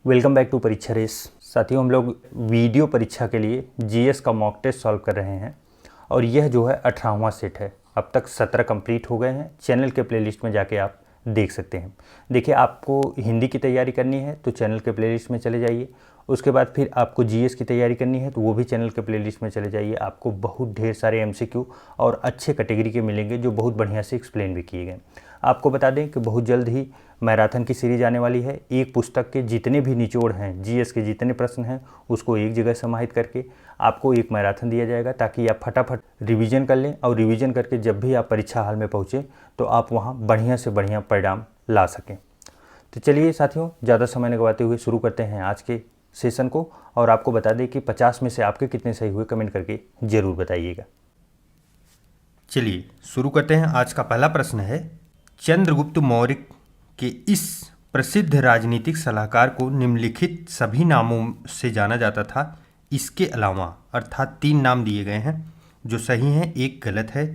Welcome back to परीक्षा race. साथियों, हम लोग वीडियो परीक्षा के लिए जीएस का मॉक टेस्ट सॉल्व कर रहे हैं और यह जो है 18वां सेट है। अब तक 17 कंप्लीट हो गए हैं। चैनल के प्लेलिस्ट में जाके आप देख सकते हैं। देखिए, आपको हिंदी की तैयारी करनी है तो चैनल के प्लेलिस्ट में चले जाइए। उसके बाद फिर आपको जीएस की तैयारी करनी है तो वो भी चैनल के प्लेलिस्ट में चले जाइए। आपको बहुत ढेर सारे एमसीक्यू और अच्छे कैटेगरी के मिलेंगे जो बहुत बढ़िया से एक्सप्लेन भी किए गए। आपको बता दें कि बहुत जल्द ही मैराथन की सीरीज आने वाली है। एक पुस्तक के जितने भी निचोड़ हैं, जीएस के जितने प्रश्न हैं, उसको एक जगह समाहित करके आपको एक मैराथन दिया जाएगा ताकि आप फटाफट रिवीजन कर लें और रिवीजन करके जब भी आप परीक्षा हाल में पहुँचें तो आप वहाँ बढ़िया से बढ़िया परिणाम ला सकें। तो चलिए साथियों, ज़्यादा समय न गवाते हुए शुरू करते हैं आज के सेशन को। और आपको बता दें कि 50 में से आपके कितने सही हुए, कमेंट करके ज़रूर बताइएगा। चलिए शुरू करते हैं। आज का पहला प्रश्न है, चंद्रगुप्त मौर्य के इस प्रसिद्ध राजनीतिक सलाहकार को निम्नलिखित सभी नामों से जाना जाता था। इसके अलावा अर्थात 3 नाम दिए गए हैं, जो सही हैं, एक गलत है।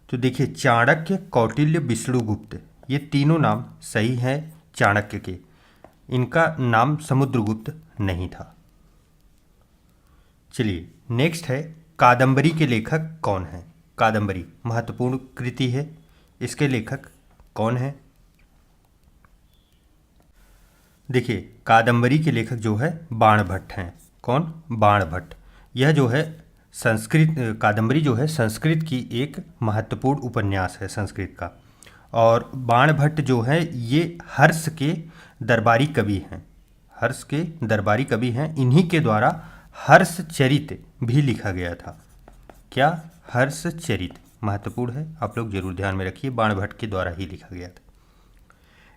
तो देखिए, चाणक्य, कौटिल्य, विष्णुगुप्त, ये तीनों नाम सही हैं चाणक्य के। इनका नाम समुद्रगुप्त नहीं था। चलिए नेक्स्ट है, कादंबरी के लेखक कौन है? कादंबरी महत्वपूर्ण कृति है, इसके लेखक कौन है? देखिए, कादंबरी के लेखक जो है बाणभट्ट हैं। कौन? बाणभट्ट। यह जो है संस्कृत, कादंबरी जो है संस्कृत की एक महत्वपूर्ण उपन्यास है संस्कृत का। और बाणभट्ट जो है ये हर्ष के दरबारी कवि हैं। हर्ष के दरबारी कवि हैं। इन्हीं के द्वारा हर्षचरित भी लिखा गया था। क्या? हर्षचरित महत्वपूर्ण है, आप लोग जरूर ध्यान में रखिए, बाणभट्ट के द्वारा ही लिखा गया था।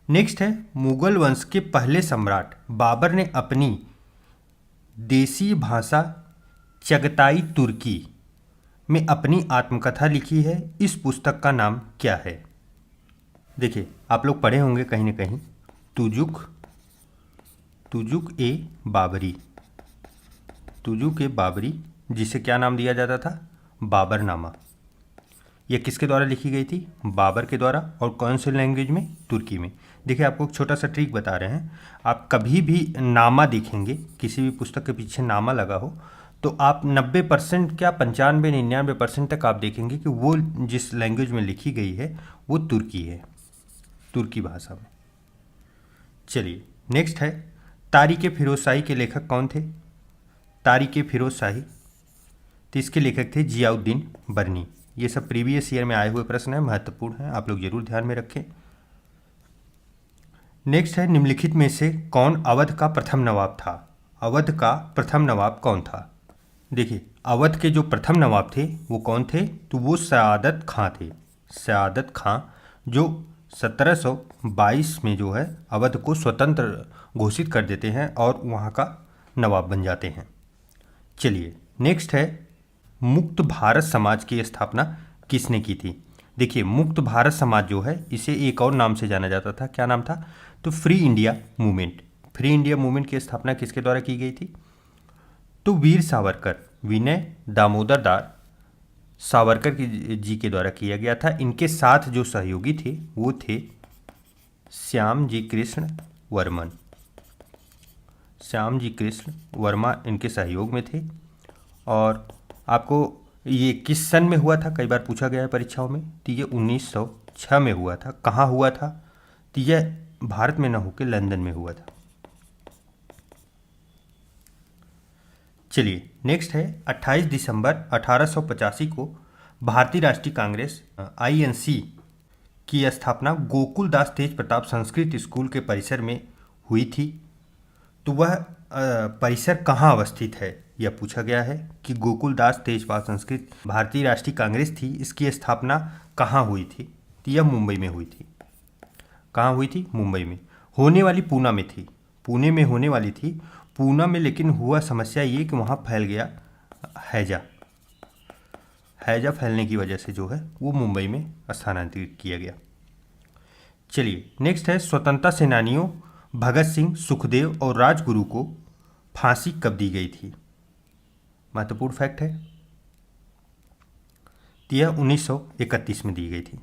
नेक्स्ट है, मुगल वंश के पहले सम्राट बाबर ने अपनी देसी भाषा चगताई तुर्की में अपनी आत्मकथा लिखी है। इस पुस्तक का नाम क्या है? देखिए, आप लोग पढ़े होंगे कहीं ना कहीं, तुजुक ए बाबरी। तुजुक ए बाबरी, जिसे क्या नाम दिया जाता था? बाबरनामा। यह किसके द्वारा लिखी गई थी? बाबर के द्वारा। और कौन से लैंग्वेज में? तुर्की में। देखिए, आपको एक छोटा सा ट्रिक बता रहे हैं। आप कभी भी नामा देखेंगे, किसी भी पुस्तक के पीछे नामा लगा हो, तो आप 90% क्या 95-99% तक आप देखेंगे कि वो जिस लैंग्वेज में लिखी गई है वो तुर्की है, तुर्की भाषा में। चलिए नेक्स्ट है, तारिक फिरोज शाही के लेखक कौन थे? तारिक फिरोज शाही, तो इसके लेखक थे जियाउद्दीन बरनी। ये सब प्रीवियस ईयर में आए हुए प्रश्न हैं, महत्वपूर्ण हैं, आप लोग जरूर ध्यान में रखें। नेक्स्ट है, निम्नलिखित में से कौन अवध का प्रथम नवाब था? अवध का प्रथम नवाब कौन था? देखिए, अवध के जो प्रथम नवाब थे वो कौन थे? तो वो सआदत खां थे। सआदत खां, जो 1722 में जो है अवध को स्वतंत्र घोषित कर देते हैं और वहाँ का नवाब बन जाते हैं। चलिए नेक्स्ट है, मुक्त भारत समाज की स्थापना किसने की थी? देखिए, मुक्त भारत समाज जो है इसे एक और नाम से जाना जाता था। क्या नाम था? तो free India movement. Free India movement की स्थापना किसके द्वारा की गई थी? तो वीर सावरकर, विनय दामोदर दास सावरकर जी के द्वारा किया गया था। इनके साथ जो सहयोगी थे वो थे श्याम जी कृष्ण वर्मन। श्याम जी कृष्ण वर्मा इनके सहयोग में थे। और आपको ये किस सन में हुआ था, कई बार पूछा गया है परीक्षाओं में। तो ये 1906 में हुआ था। कहाँ हुआ था? तो यह भारत में न होकर लंदन में हुआ था। चलिए नेक्स्ट है, 28 दिसंबर 1885 को भारतीय राष्ट्रीय कांग्रेस INC की स्थापना गोकुलदास तेज प्रताप संस्कृत स्कूल के परिसर में हुई थी। तो वह परिसर कहाँ अवस्थित है, यह पूछा गया है कि गोकुलदास तेजपाल संस्कृत भारतीय राष्ट्रीय कांग्रेस थी, इसकी स्थापना कहाँ हुई थी? तो यह मुंबई में हुई थी। कहाँ हुई थी? मुंबई में। होने वाली पूना में थी, पुणे में होने वाली थी, पूना में। लेकिन हुआ समस्या ये कि वहाँ फैल गया हैजा। हैजा फैलने की वजह से जो है वो मुंबई में स्थानांतरित किया गया। चलिए नेक्स्ट है, स्वतंत्रता सेनानियों भगत सिंह, सुखदेव और राजगुरु को फांसी कब दी गई थी? महत्वपूर्ण फैक्ट है। यह 1931 में दी गई थी।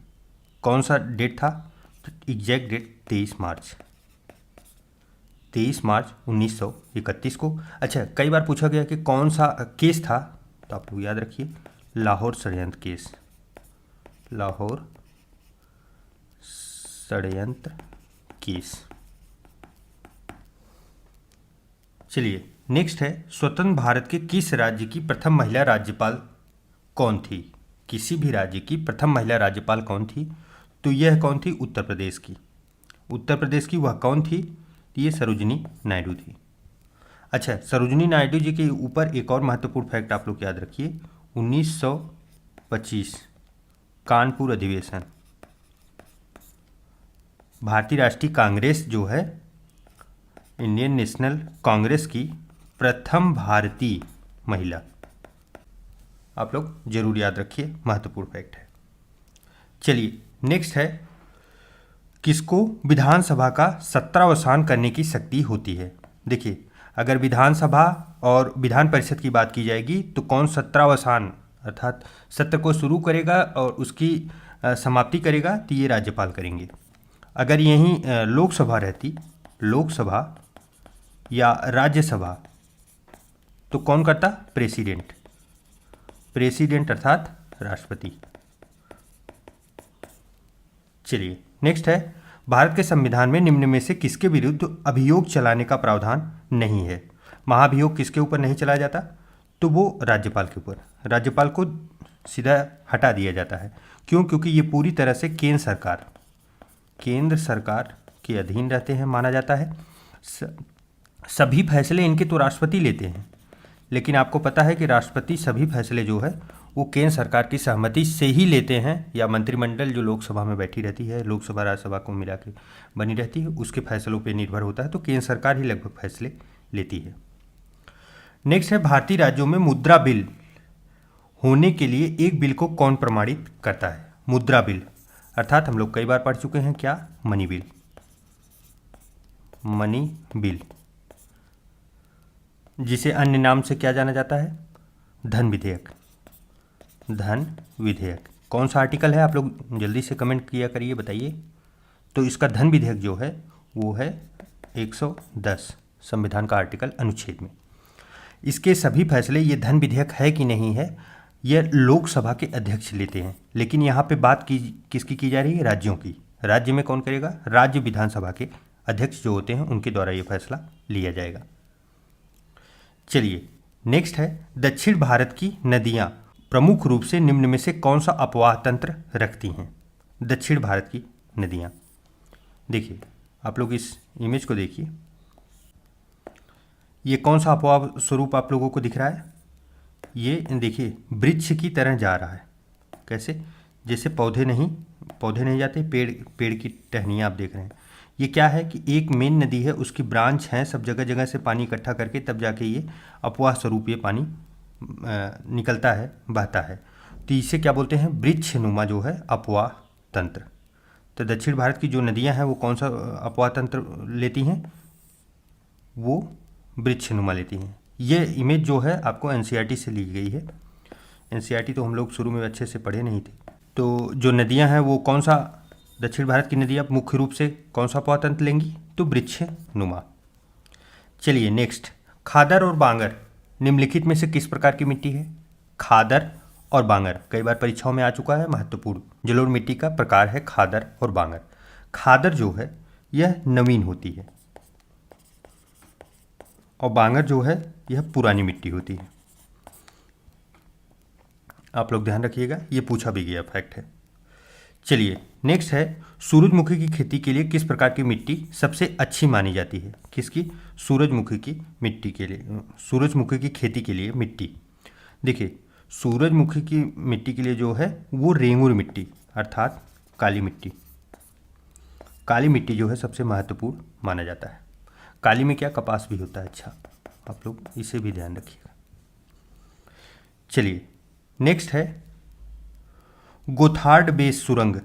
कौन सा डेट था? तो एग्जैक्ट डेट 23 मार्च। 23 मार्च 1931 को। अच्छा, कई बार पूछा गया कि कौन सा केस था, तो आप लोग याद रखिए लाहौर षड्यंत्र केस, लाहौर षड्यंत्र केस। चलिए नेक्स्ट है, स्वतंत्र भारत के किस राज्य की प्रथम महिला राज्यपाल कौन थी? किसी भी राज्य की प्रथम महिला राज्यपाल कौन थी? तो यह कौन थी? उत्तर प्रदेश की। उत्तर प्रदेश की वह कौन थी? ये सरोजिनी नायडू थी। अच्छा, सरोजिनी नायडू जी के ऊपर एक और महत्वपूर्ण फैक्ट आप लोग याद रखिए, 1925 कानपुर अधिवेशन, भारतीय राष्ट्रीय कांग्रेस जो है, इंडियन नेशनल कांग्रेस की प्रथम भारतीय महिला, आप लोग जरूर याद रखिए, महत्वपूर्ण फैक्ट है। चलिए नेक्स्ट है, किसको विधानसभा का सत्रावसान करने की शक्ति होती है? देखिए, अगर विधानसभा और विधान परिषद की बात की जाएगी तो कौन सत्रावसान अर्थात सत्र को शुरू करेगा और उसकी समाप्ति करेगा? तो ये राज्यपाल करेंगे। अगर यहीं लोकसभा रहती, लोकसभा या राज्यसभा, तो कौन करता? प्रेसिडेंट, प्रेसिडेंट अर्थात राष्ट्रपति। चलिए नेक्स्ट है, भारत के संविधान में निम्न में से किसके विरुद्ध अभियोग चलाने का प्रावधान नहीं है? महाभियोग किसके ऊपर नहीं चलाया जाता? तो वो राज्यपाल के ऊपर, राज्यपाल को सीधा हटा दिया जाता है। क्यों? क्योंकि ये पूरी तरह से केंद्र सरकार के अधीन रहते हैं, माना जाता है। सभी फैसले इनके तो राष्ट्रपति लेते हैं, लेकिन आपको पता है कि राष्ट्रपति सभी फैसले जो है वो केंद्र सरकार की सहमति से ही लेते हैं, या मंत्रिमंडल जो लोकसभा में बैठी रहती है, लोकसभा राज्यसभा को मिला के बनी रहती है, उसके फैसलों पे निर्भर होता है। तो केंद्र सरकार ही लगभग फैसले लेती है। नेक्स्ट है, भारतीय राज्यों में मुद्रा बिल होने के लिए एक बिल को कौन प्रमाणित करता है? मुद्रा बिल अर्थात हम लोग कई बार पढ़ चुके हैं, क्या? मनी बिल, मनी बिल, जिसे अन्य नाम से क्या जाना जाता है? धन विधेयक, धन विधेयक। कौन सा आर्टिकल है? आप लोग जल्दी से कमेंट किया करिए, बताइए। तो इसका धन विधेयक जो है वो है 110 संविधान का आर्टिकल, अनुच्छेद में। इसके सभी फैसले, ये धन विधेयक है कि नहीं है, यह लोकसभा के अध्यक्ष लेते हैं। लेकिन यहाँ पे बात किसकी की जा रही है? राज्यों की। राज्य में कौन करेगा? राज्य विधानसभा के अध्यक्ष जो होते हैं उनके द्वारा ये फैसला लिया जाएगा। चलिए नेक्स्ट है, दक्षिण भारत की नदियाँ प्रमुख रूप से निम्न में से कौन सा अपवाह तंत्र रखती हैं? दक्षिण भारत की नदियाँ, देखिए आप लोग इस इमेज को देखिए, ये कौन सा अपवाह स्वरूप आप लोगों को दिख रहा है? ये देखिए वृक्ष की तरह जा रहा है। कैसे? जैसे पौधे नहीं जाते, पेड़ की टहनियाँ आप देख रहे हैं। ये क्या है कि एक मेन नदी है, उसकी ब्रांच हैं, सब जगह जगह से पानी इकट्ठा करके तब जाके ये अपवाह स्वरूप ये पानी निकलता है, बहता है। तो इसे क्या बोलते हैं? वृक्षनुमा जो है अपवाह तंत्र। तो दक्षिण भारत की जो नदियां हैं वो कौन सा अपवाह तंत्र लेती हैं? वो वृक्षनुमा लेती हैं। ये इमेज जो है आपको एनसीईआरटी से ली गई है। एनसीईआरटी तो हम लोग शुरू में अच्छे से पढ़े नहीं थे। तो जो नदियां हैं वो कौन सा, दक्षिण भारत की नदियां मुख्य रूप से कौन सा अपवाह तंत्र लेंगी? तो वृक्षनुमा। चलिए नेक्स्ट, खादर और बांगर निम्नलिखित में से किस प्रकार की मिट्टी है? खादर और बांगर कई बार परीक्षाओं में आ चुका है, महत्वपूर्ण जलोढ़ मिट्टी का प्रकार है खादर और बांगर। खादर जो है यह नवीन होती है और बांगर जो है यह पुरानी मिट्टी होती है। आप लोग ध्यान रखिएगा, ये पूछा भी गया फैक्ट है। चलिए नेक्स्ट है, सूरजमुखी की खेती के लिए किस प्रकार की मिट्टी सबसे अच्छी मानी जाती है? किसकी? सूरजमुखी की मिट्टी के लिए, सूरजमुखी की खेती के लिए मिट्टी। देखिए सूरजमुखी की मिट्टी के लिए जो है वो रेंगुर मिट्टी अर्थात काली मिट्टी, काली मिट्टी जो है सबसे महत्वपूर्ण माना जाता है। काली में क्या? कपास भी होता है। अच्छा, आप लोग इसे भी ध्यान रखिएगा। चलिए नेक्स्ट है, गोथार्ड बेस सुरंग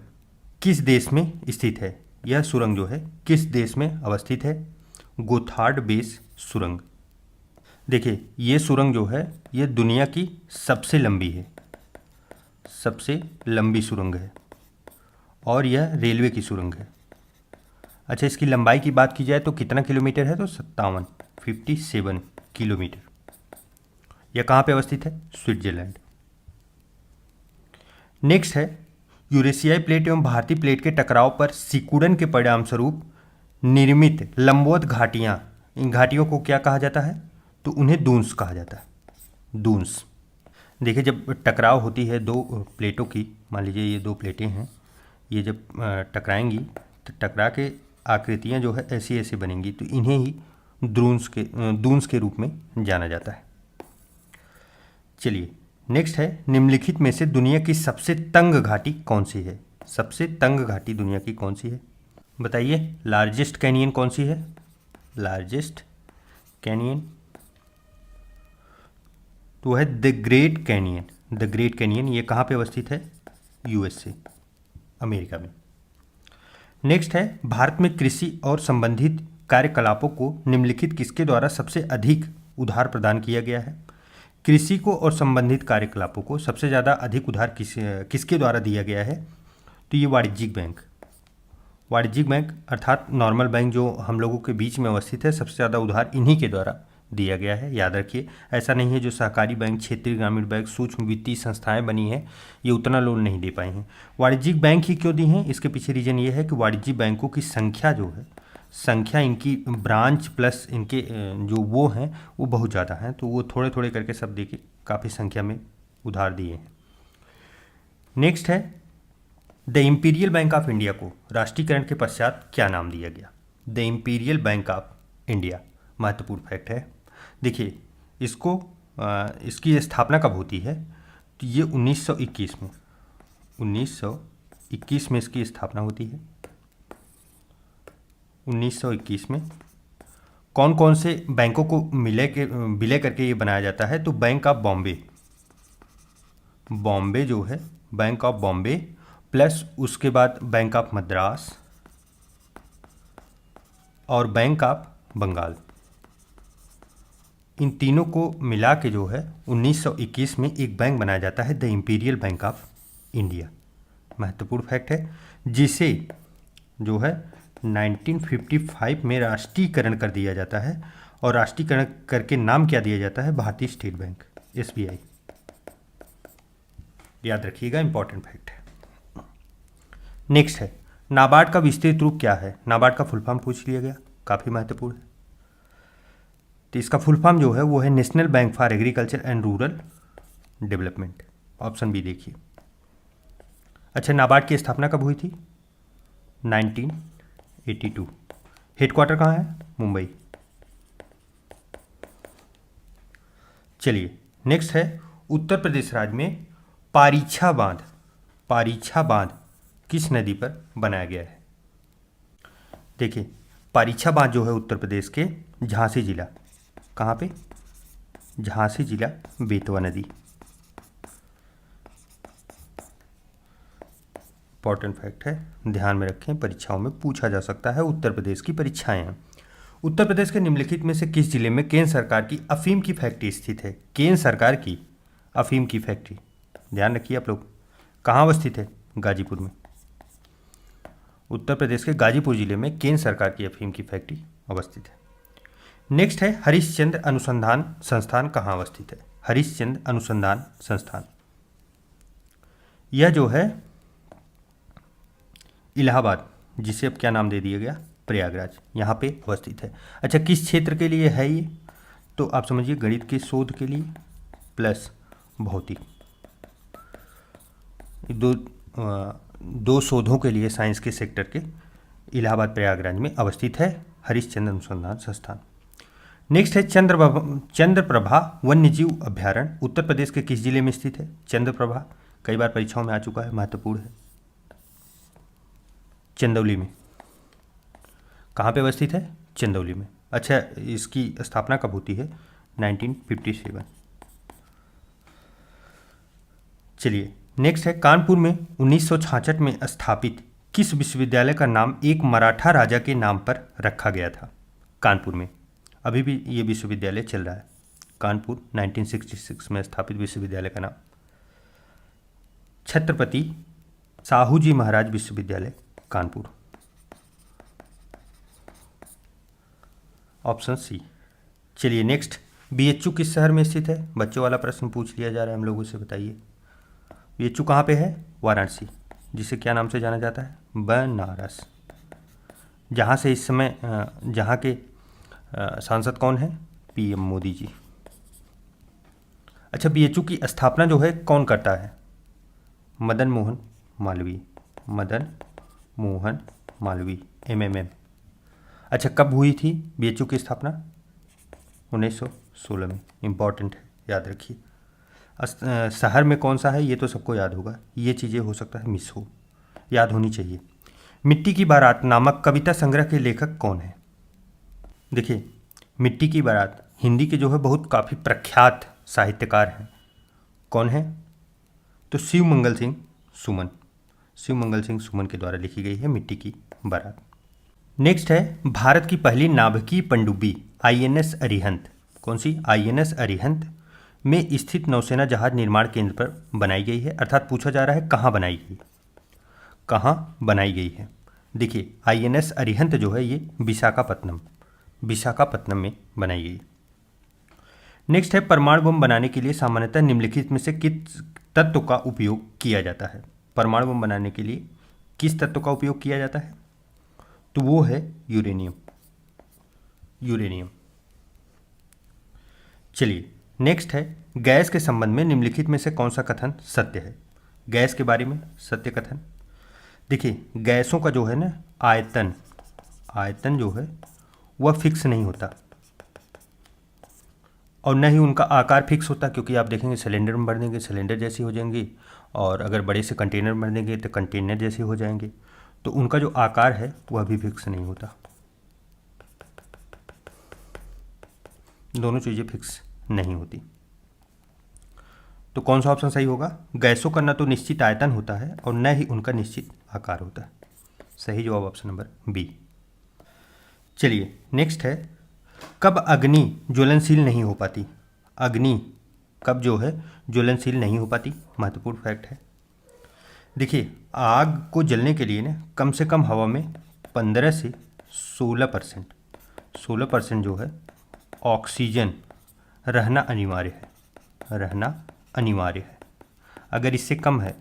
किस देश में स्थित है? यह सुरंग जो है किस देश में अवस्थित है? गोथार्ड बेस सुरंग। देखिए ये सुरंग जो है ये दुनिया की सबसे लंबी है, सबसे लंबी सुरंग है और यह रेलवे की सुरंग है। अच्छा, इसकी लंबाई की बात की जाए तो कितना किलोमीटर है, तो 57 किलोमीटर। यह कहाँ पे अवस्थित है, स्विट्जरलैंड। नेक्स्ट है, यूरेशियाई प्लेट एवं भारतीय प्लेट के टकराव पर सिकुड़न के परिणामस्वरूप निर्मित लंबवत घाटियाँ, इन घाटियों को क्या कहा जाता है, तो उन्हें दूंस कहा जाता है, दूंस। देखिए, जब टकराव होती है दो प्लेटों की, मान लीजिए ये दो प्लेटें हैं, ये जब टकराएंगी तो टकरा के आकृतियाँ जो है ऐसी ऐसी बनेंगी, तो इन्हें ही दूंस के रूप में जाना जाता है। चलिए, नेक्स्ट है, निम्नलिखित में से दुनिया की सबसे तंग घाटी कौन सी है, सबसे तंग घाटी दुनिया की कौन सी है, बताइए। लार्जेस्ट कैनियन कौन सी है, लार्जेस्ट कैनियन, तो वो है the great canyon. The great canyon ये कहाँ पे अवस्थित है, यूएसए, अमेरिका में। नेक्स्ट है, भारत में कृषि और संबंधित कार्यकलापों को निम्नलिखित किसके द्वारा सबसे अधिक उधार प्रदान किया गया है। कृषि को और संबंधित कार्यकलापों को सबसे ज़्यादा अधिक उधार किसके द्वारा दिया गया है, तो ये वाणिज्यिक बैंक, वाणिज्यिक बैंक अर्थात नॉर्मल बैंक जो हम लोगों के बीच में अवस्थित है, सबसे ज़्यादा उधार इन्हीं के द्वारा दिया गया है। याद रखिए, ऐसा नहीं है जो सहकारी बैंक, क्षेत्रीय ग्रामीण बैंक, सूक्ष्म वित्तीय संस्थाएं बनी हैं, ये उतना लोन नहीं दे पाए हैं। वाणिज्यिक बैंक ही क्यों दी हैं, इसके पीछे रीजन ये है कि वाणिज्यिक बैंकों की संख्या जो है, संख्या इनकी ब्रांच प्लस इनके जो वो हैं वो बहुत ज़्यादा हैं, तो वो थोड़े थोड़े करके सब दे के काफ़ी संख्या में उधार दिए हैं। नेक्स्ट है, the imperial bank of India को राष्ट्रीयकरण के पश्चात क्या नाम दिया गया। The imperial bank of India, महत्वपूर्ण फैक्ट है। देखिए, इसको इसकी स्थापना कब होती है, तो ये 1921 में, 1921 में इसकी स्थापना होती है। 1921 में कौन कौन से बैंकों को विलय करके ये बनाया जाता है, तो बैंक ऑफ बॉम्बे, बॉम्बे जो है बैंक ऑफ बॉम्बे, प्लस उसके बाद बैंक ऑफ मद्रास और बैंक ऑफ बंगाल, इन तीनों को मिला के जो है 1921 में एक बैंक बनाया जाता है, the imperial bank of India. महत्वपूर्ण फैक्ट है, जिसे जो है 1955 में राष्ट्रीयकरण कर दिया जाता है, और राष्ट्रीयकरण करके नाम क्या दिया जाता है, भारतीय स्टेट बैंक, SBI। याद रखिएगा, इंपॉर्टेंट फैक्ट है। नेक्स्ट है, नाबार्ड का विस्तृत रूप क्या है। नाबार्ड का फुल फॉर्म पूछ लिया गया, काफ़ी महत्वपूर्ण है। तो इसका फुल फॉर्म जो है वो है national bank for agriculture and rural development. Option B देखिए। अच्छा, नाबार्ड की स्थापना कब हुई थी, 1982। हेडक्वार्टर कहाँ है, मुंबई। चलिए, नेक्स्ट है, उत्तर प्रदेश राज्य में पारीछा बांध, पारीछा बांध किस नदी पर बनाया गया है। देखिए, पारीछा बांध जो है उत्तर प्रदेश के झांसी जिला, कहाँ पे, झांसी जिला, बेतवा नदी। इंपॉर्टेंट फैक्ट है, ध्यान में रखें, परीक्षाओं में पूछा जा सकता है, उत्तर प्रदेश की परीक्षाएं हैं। उत्तर प्रदेश के निम्नलिखित में से किस जिले में केंद्र सरकार की अफीम की फैक्ट्री स्थित है। केंद्र सरकार की अफीम की फैक्ट्री, ध्यान रखिए आप लोग, कहाँ अवस्थित है, गाजीपुर में। उत्तर प्रदेश के गाजीपुर जिले में केंद्र सरकार की अफीम की फैक्ट्री अवस्थित है। नेक्स्ट है, हरिश्चंद्र अनुसंधान संस्थान कहाँ अवस्थित है। हरिश्चंद्र अनुसंधान संस्थान, यह जो है इलाहाबाद, जिसे अब क्या नाम दे दिया गया, प्रयागराज, यहाँ पे अवस्थित है। अच्छा, किस क्षेत्र के लिए है ये, तो आप समझिए गणित के शोध के लिए प्लस भौतिक, दो शोधों के लिए साइंस के सेक्टर के इलाहाबाद प्रयागराज में अवस्थित है हरिश्चंद्र अनुसंधान संस्थान। नेक्स्ट है, चंद्रप्रभा वन्यजीव अभ्यारण्य उत्तर प्रदेश के किस जिले में स्थित है। चंद्रप्रभा कई बार परीक्षाओं में आ चुका है, महत्वपूर्ण है, चंदौली में। कहाँ पे अवस्थित है, चंदौली में। अच्छा, इसकी स्थापना कब होती है, 1957। चलिए, नेक्स्ट है, कानपुर में 1966 में स्थापित किस विश्वविद्यालय का नाम एक मराठा राजा के नाम पर रखा गया था। कानपुर में अभी भी ये विश्वविद्यालय चल रहा है, कानपुर 1966 में स्थापित विश्वविद्यालय का नाम छत्रपति साहू जी महाराज विश्वविद्यालय, कानपुर। Option C. चलिए नेक्स्ट, बीएचयू किस शहर में स्थित है? बच्चों वाला प्रश्न पूछ लिया जा रहा है हम लोगों से, बताइए बीएचयू कहाँ पे है? वाराणसी, जिसे क्या नाम से जाना जाता है? बनारस। जहाँ से इस समय जहाँ के सांसद कौन है? पीएम मोदी जी। अच्छा, बीएचयू की स्थापना जो है कौन करता है? मदन मोहन मालवीय। मदन मोहन मालवीय, एमएमएम। अच्छा, कब हुई थी बीएचयू की स्थापना? 1916 में। इम्पॉर्टेंट है, याद रखिए। शहर में कौन सा है ये तो सबको याद होगा, ये चीज़ें हो सकता है मिस हो, याद होनी चाहिए। मिट्टी की बारात नामक कविता संग्रह के लेखक कौन है? देखिए, मिट्टी की बारात हिंदी के जो है बहुत काफ़ी प्रख्यात साहित्यकार हैं। कौन है? तो शिव मंगल सिंह सुमन। शिव मंगल सिंह सुमन के द्वारा लिखी गई है मिट्टी की बारात। नेक्स्ट है, भारत की पहली नाभिकीय पनडुब्बी आईएनएस अरिहंत। कौन सी? आईएनएस अरिहंत में स्थित नौसेना जहाज निर्माण केंद्र पर बनाई गई है। अर्थात पूछा जा रहा है कहाँ बनाई गई, कहाँ बनाई गई है। देखिए, आईएनएस अरिहंत जो है ये विशाखापत्तनम में बनाई गई। नेक्स्ट है, परमाणु बम बनाने के लिए सामान्यतः निम्नलिखित में से किस तत्व का उपयोग किया जाता है? परमाणु बम बनाने के लिए किस तत्व का उपयोग किया जाता है? तो वो है यूरेनियम। चलिए नेक्स्ट है, गैस के संबंध में निम्नलिखित में से कौन सा कथन सत्य है? गैस के बारे में सत्य कथन। देखिए, गैसों का जो है ना आयतन जो है वह फिक्स नहीं होता और न ही उनका आकार फिक्स होता, क्योंकि आप देखेंगे सिलेंडर में भर देंगे सिलेंडर जैसी हो जाएंगी, और अगर बड़े से कंटेनर में भर देंगे तो कंटेनर जैसे हो जाएंगे। तो उनका जो आकार है वह भी फिक्स नहीं होता, दोनों चीज़ें फिक्स नहीं होती। तो कौन सा ऑप्शन सही होगा? गैसों का न तो निश्चित आयतन होता है और न ही उनका निश्चित आकार होता है। सही जवाब ऑप्शन नंबर बी। चलिए नेक्स्ट है, कब अग्नि ज्वलनशील नहीं हो पाती? अग्नि कब जो है ज्वलनशील नहीं हो पाती? महत्वपूर्ण फैक्ट है। देखिए, आग को जलने के लिए ना कम से कम हवा में 15 से 16% जो है ऑक्सीजन रहना अनिवार्य है। अगर इससे कम है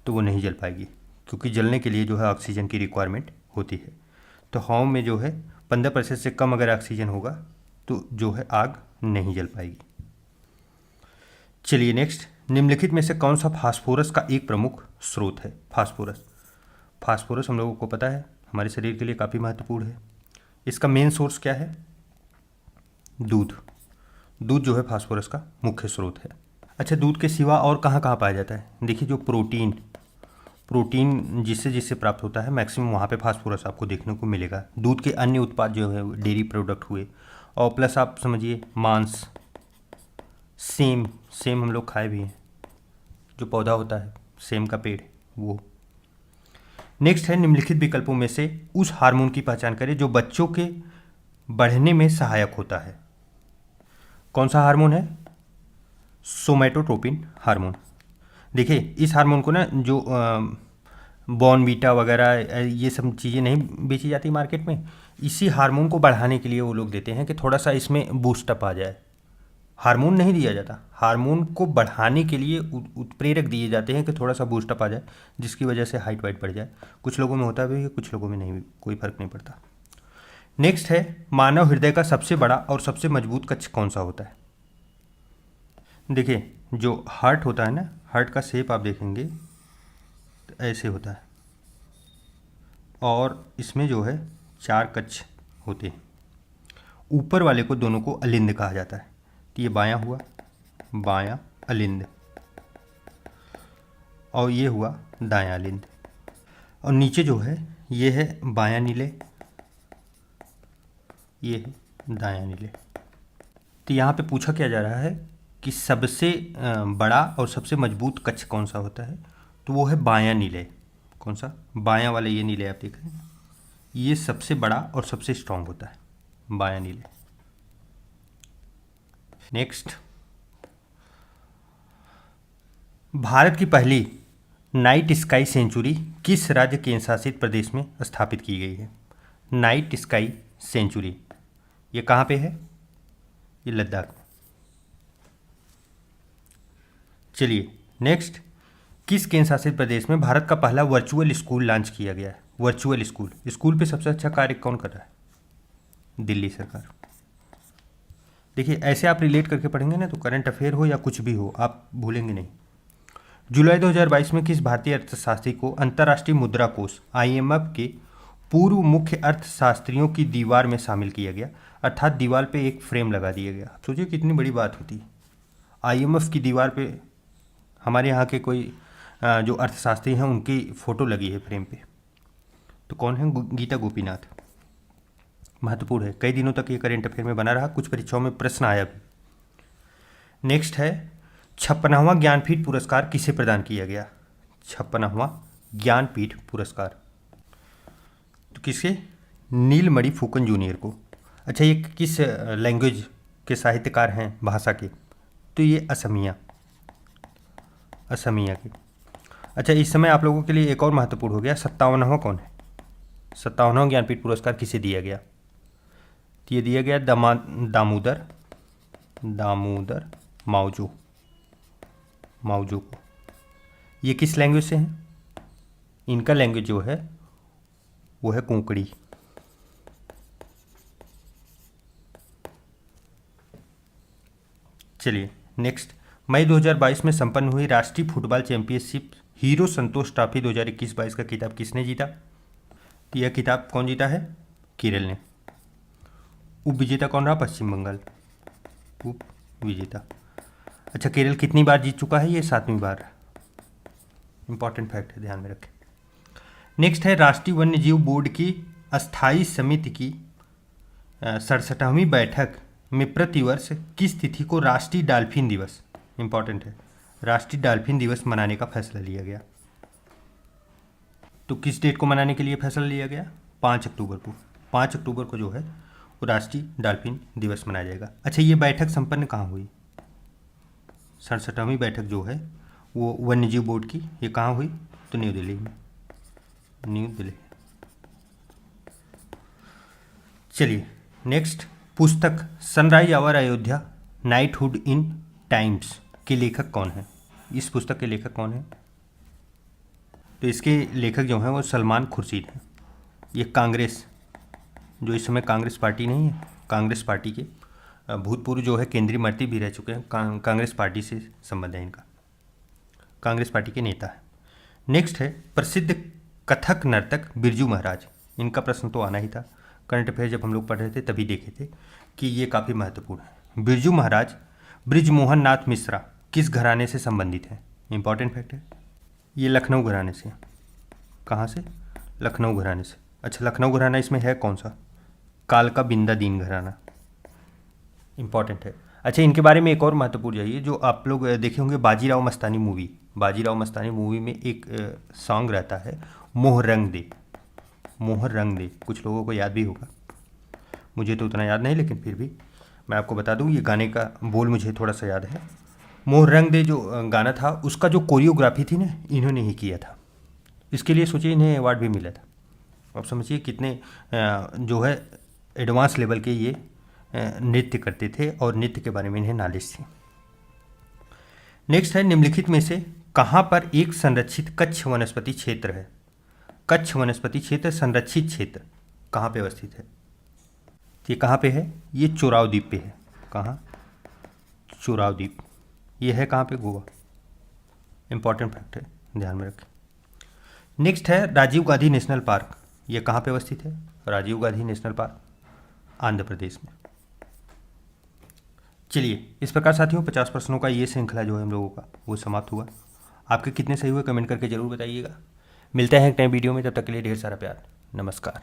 तो वो नहीं जल पाएगी, क्योंकि जलने के लिए जो है ऑक्सीजन की रिक्वायरमेंट होती है। तो हवा में जो है 15% से कम अगर ऑक्सीजन होगा तो जो है आग नहीं जल पाएगी। चलिए नेक्स्ट, निम्नलिखित में से कौन सा फास्फोरस का एक प्रमुख स्रोत है? फास्फोरस हम लोगों को पता है हमारे शरीर के लिए काफ़ी महत्वपूर्ण है। इसका मेन सोर्स क्या है? दूध जो है फास्फोरस का मुख्य स्रोत है। अच्छा, दूध के सिवा और कहाँ कहाँ पाया जाता है? देखिए, जो प्रोटीन जिससे प्राप्त होता है मैक्सिमम वहाँ पे फास्फोरस आपको देखने को मिलेगा। दूध के अन्य उत्पाद जो है डेयरी प्रोडक्ट हुए, और प्लस आप समझिए मांस, सेम हम लोग खाए भी हैं, जो पौधा होता है सेम का पेड़ वो। नेक्स्ट है, निम्नलिखित विकल्पों में से उस हार्मोन की पहचान करें जो बच्चों के बढ़ने में सहायक होता है। कौन सा हार्मोन है? सोमैटोट्रोपिन हार्मोन। देखिए, इस हार्मोन को ना जो बॉर्नवीटा वगैरह ये सब चीज़ें नहीं बेची जाती मार्केट में, इसी हार्मोन को बढ़ाने के लिए वो लोग देते हैं कि थोड़ा सा इसमें बूस्टअप आ जाए। हार्मोन नहीं दिया जाता, हार्मोन को बढ़ाने के लिए उत्प्रेरक दिए जाते हैं कि थोड़ा सा बूस्टअप आ जाए, जिसकी वजह से हाइट वाइट बढ़ जाए। कुछ लोगों में होता भी है, कुछ लोगों में नहीं, कोई फर्क नहीं पड़ता। नेक्स्ट है, मानव हृदय का सबसे बड़ा और सबसे मजबूत कक्ष कौन सा होता है? देखिए, जो हार्ट होता है ना, हार्ट का शेप आप देखेंगे तो ऐसे होता है, और इसमें जो है 4 कक्ष होते हैं। ऊपर वाले को दोनों को अलिंद कहा जाता है। तो ये बायां हुआ, बायां अलिंद, और ये हुआ दायां अलिंद, और नीचे जो है ये है बायां नीले, ये है दायां नीले। तो यहाँ पे पूछा क्या जा रहा है कि सबसे बड़ा और सबसे मजबूत कक्ष कौन सा होता है? तो वो है बायां नीले। कौन सा? बायां वाला ये नीले आप देख रहे हैं, ये सबसे बड़ा और सबसे स्ट्रांग होता है, बायां नीले। नेक्स्ट, भारत की पहली नाइट स्काई सेंचुरी किस राज्य केंद्र शासित प्रदेश में स्थापित की गई है? नाइट स्काई सेंचुरी ये कहाँ पे है? ये लद्दाख में। चलिए नेक्स्ट, किस केंद्र शासित प्रदेश में भारत का पहला वर्चुअल स्कूल लॉन्च किया गया है? वर्चुअल स्कूल, स्कूल पे सबसे अच्छा कार्य कौन कर रहा है? दिल्ली सरकार। देखिए ऐसे आप रिलेट करके पढ़ेंगे ना तो करंट अफेयर हो या कुछ भी हो आप भूलेंगे नहीं। जुलाई 2022 में किस भारतीय अर्थशास्त्री को अंतर्राष्ट्रीय मुद्रा कोष IMF के पूर्व मुख्य अर्थशास्त्रियों की दीवार में शामिल किया गया? अर्थात दीवार पे एक फ्रेम लगा दिया गया। आप सोचिए कितनी बड़ी बात होती है, IMF की दीवार पे हमारे यहाँ के कोई जो अर्थशास्त्री हैं उनकी फ़ोटो लगी है फ्रेम पे। तो कौन है? गीता गोपीनाथ। महत्वपूर्ण है, कई दिनों तक ये करेंट अफेयर में बना रहा, कुछ परीक्षाओं में प्रश्न आया भी। नेक्स्ट है 56वां ज्ञानपीठ पुरस्कार किसे प्रदान किया गया? 56वां ज्ञानपीठ पुरस्कार तो किसके? नीलमणि फुकन जूनियर को। अच्छा ये किस लैंग्वेज के साहित्यकार हैं, भाषा के? तो ये असमिया के। अच्छा इस समय आप लोगों के लिए एक और महत्वपूर्ण हो गया, 57वां कौन है? 57वां ज्ञानपीठ पुरस्कार किसे दिया गया? तो ये दिया गया दामोदर माउजो को। ये किस लैंग्वेज से हैं? इनका लैंग्वेज जो है वो है कोंकणी। चलिए नेक्स्ट, मई 2022 में संपन्न हुई राष्ट्रीय फुटबॉल चैंपियनशिप हीरो संतोष ट्रॉफी 2021-22 का खिताब किसने जीता? तो यह खिताब कौन जीता है? केरल ने। उप विजेता कौन रहा? पश्चिम बंगाल उप विजेता। अच्छा केरल कितनी बार जीत चुका है? ये 7वीं बार। इंपॉर्टेंट फैक्ट है, ध्यान में रखें। नेक्स्ट है राष्ट्रीय वन्यजीव बोर्ड की अस्थायी समिति की 67वीं बैठक में प्रतिवर्ष किस तिथि को राष्ट्रीय डॉल्फिन दिवस, इंपॉर्टेंट है, राष्ट्रीय डॉल्फिन दिवस मनाने का फैसला लिया गया? तो किस डेट को मनाने के लिए फैसला लिया गया? 5 अक्टूबर को। 5 अक्टूबर को जो है वो राष्ट्रीय डॉल्फिन दिवस मनाया जाएगा। अच्छा ये बैठक संपन्न कहाँ हुई? 67वीं बैठक जो है वो वन्यजीव बोर्ड की, ये कहाँ हुई? तो न्यू दिल्ली में। न्यू दिल्ली। चलिए नेक्स्ट, पुस्तक sunrise over Ayodhya nationhood in times के लेखक कौन है? इस पुस्तक के लेखक कौन है? तो इसके लेखक जो हैं वो सलमान खुर्शीद हैं। ये कांग्रेस, जो इस समय कांग्रेस पार्टी नहीं है, कांग्रेस पार्टी के भूतपूर्व जो है केंद्रीय मंत्री भी रह चुके हैं, कांग्रेस पार्टी से संबंध है इनका, कांग्रेस पार्टी के नेता है। नेक्स्ट है प्रसिद्ध कथक नर्तक बिरजू महाराज। इनका प्रश्न तो आना ही था, करंट अफेयर जब हम लोग पढ़ रहे थे तभी देखे थे कि ये काफ़ी महत्वपूर्ण है। बिरजू महाराज ब्रिजमोहन नाथ मिश्रा किस घराने से संबंधित हैं? इंपॉर्टेंट फैक्ट है, ये लखनऊ घराने से। कहाँ से? लखनऊ घराने से। अच्छा लखनऊ घराना इसमें है कौन सा? कालका बिंदा दीन घराना, इंपॉर्टेंट है। अच्छा इनके बारे में एक और महत्वपूर्ण चाहिए, जो आप लोग देखे होंगे बाजीराव मस्तानी मूवी, बाजीराव मस्तानी मूवी में एक सॉन्ग रहता है मोहर रंग दे, मोहर रंग दे, कुछ लोगों को याद भी होगा, मुझे तो उतना याद नहीं, लेकिन फिर भी मैं आपको बता दूं ये गाने का बोल मुझे थोड़ा सा याद है। मोहर रंग दे जो गाना था उसका जो कोरियोग्राफी थी ना इन्होंने ही किया था, इसके लिए सोचिए इन्हें अवार्ड भी मिला था। आप समझिए कितने जो है एडवांस लेवल के ये नृत्य करते थे और नृत्य के बारे में इन्हें नॉलेज थी। नेक्स्ट है निम्नलिखित में से कहाँ पर एक संरक्षित कच्छ वनस्पति क्षेत्र है? कच्छ वनस्पति क्षेत्र संरक्षित क्षेत्र कहाँ पे अवस्थित है? ये कहाँ पे है? ये चोराव द्वीप पे है। कहाँ? चोराव द्वीप। ये है कहाँ पे? गोवा। इंपॉर्टेंट फैक्ट है, ध्यान में रखें। नेक्स्ट है राजीव गांधी नेशनल पार्क, ये कहाँ पे अवस्थित है? राजीव गांधी नेशनल पार्क आंध्र प्रदेश में। चलिए इस प्रकार साथियों 50 प्रश्नों का ये श्रृंखला जो है हम लोगों का वो समाप्त हुआ। आपके कितने सही हुए कमेंट करके जरूर बताइएगा। मिलते हैं एक नए वीडियो में, तब तक के लिए ढेर सारा प्यार। नमस्कार।